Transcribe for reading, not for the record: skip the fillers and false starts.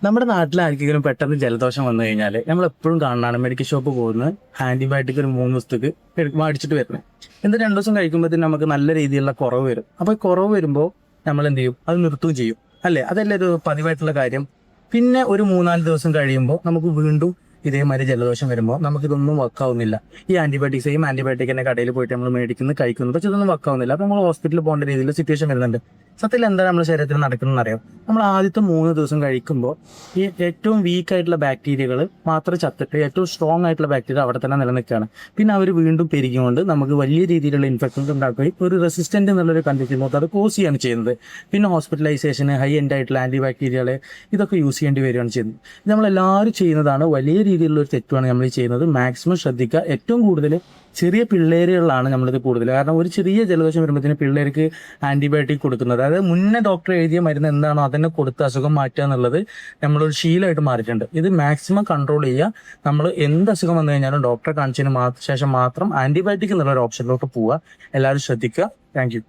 നമ്മുടെ നാട്ടിൽ ആർക്കെങ്കിലും പെട്ടെന്ന് ജലദോഷം വന്നു കഴിഞ്ഞാൽ നമ്മൾ എപ്പോഴും കാണാണ് മെഡിക്കൽ ഷോപ്പ് പോകുന്നത് ആന്റിബയോട്ടിക് ഒരു 3 ദിവസത്തേക്ക് മേടിച്ചിട്ട് വരുന്നത്. എന്നിട്ട് 2 ദിവസം കഴിക്കുമ്പോഴത്തേന് നമുക്ക് നല്ല രീതിയിലുള്ള കുറവ് വരും. അപ്പോൾ ഈ കുറവ് വരുമ്പോൾ നമ്മൾ എന്ത് ചെയ്യും? അത് നിർത്തുകയും ചെയ്യും, അല്ലേ? അതല്ലേ ഒരു പതിവായിട്ടുള്ള കാര്യം. പിന്നെ ഒരു 3-4 ദിവസം കഴിയുമ്പോൾ നമുക്ക് വീണ്ടും ഇതേമാതിരി ജലദോഷം വരുമ്പോൾ നമുക്കിതൊന്നും വർക്കാവുന്നില്ല. ഈ സെയിം ആന്റിബയോട്ടിക് തന്നെ കടയിൽ പോയിട്ട് നമ്മൾ മേടിക്കുന്നത് കഴിക്കുന്നു, പക്ഷെ ഇതൊന്നും വർക്കാവുന്നില്ല. അപ്പോൾ നമ്മൾ ഹോസ്പിറ്റലിൽ പോകേണ്ട രീതിയിൽ സിറ്റുവേഷൻ വരുന്നുണ്ട്. സത്യത്തിൽ എന്താണ് നമ്മുടെ ശരീരത്തിൽ നടക്കുന്നതെന്ന് അറിയാം. നമ്മൾ ആദ്യത്തെ 3 ദിവസം കഴിക്കുമ്പോൾ ഈ ഏറ്റവും വീക്ക് ആയിട്ടുള്ള ബാക്ടീരിയകൾ മാത്രം ചത്തിട്ട് ഏറ്റവും സ്ട്രോങ് ആയിട്ടുള്ള ബാക്ടീരിയ അവിടെ തന്നെ നിലനിൽക്കുകയാണ്. പിന്നെ അവർ വീണ്ടും പെരുകിക്കൊണ്ട് നമുക്ക് വലിയ രീതിയിലുള്ള ഇൻഫെക്ഷൻസ് ഉണ്ടാക്കുകയും ഒരു റെസിസ്റ്റന്റ് എന്നുള്ളൊരു കണ്ടീഷൻ മൊത്തം അത് കോസ് ചെയ്യുകയാണ് ചെയ്യുന്നത്. പിന്നെ ഹോസ്പിറ്റലൈസേഷന് ഹൈ എൻഡ് ആയിട്ടുള്ള ആന്റിബാക്ടീരിയകൾ ഇതൊക്കെ യൂസ് ചെയ്യേണ്ടി വരികയാണ് ചെയ്യുന്നത്. ഇത് നമ്മളെല്ലാവരും ചെയ്യുന്നതാണ്. വലിയ രീതിയിലുള്ള ഒരു തെറ്റുമാണ് നമ്മൾ ചെയ്യുന്നത്. മാക്സിമം ശ്രദ്ധിക്കുക. ഏറ്റവും കൂടുതൽ ചെറിയ പിള്ളേരുകളാണ് നമ്മളിത് കൂടുതൽ. കാരണം ഒരു ചെറിയ ജലദോഷം വരുമ്പോഴത്തേന് പിള്ളേർക്ക് ആന്റിബയോട്ടിക് കൊടുക്കുന്നത്, അതായത് മുന്നേ ഡോക്ടർ എഴുതിയ മരുന്ന് എന്താണോ അതന്നെ കൊടുത്ത് അസുഖം മാറ്റുക എന്നുള്ളത് നമ്മളൊരു ശീലമായിട്ട് മാറിയിട്ടുണ്ട്. ഇത് മാക്സിമം കൺട്രോൾ ചെയ്യുക. നമ്മൾ എന്ത് അസുഖം വന്നു കഴിഞ്ഞാലും ഡോക്ടറെ കാണിച്ചതിന് ശേഷം മാത്രം ആന്റിബയോട്ടിക് എന്നുള്ള ഒരു ഓപ്ഷനിലോട്ട് പോവുക. എല്ലാവരും ശ്രദ്ധിക്കുക. Thank you.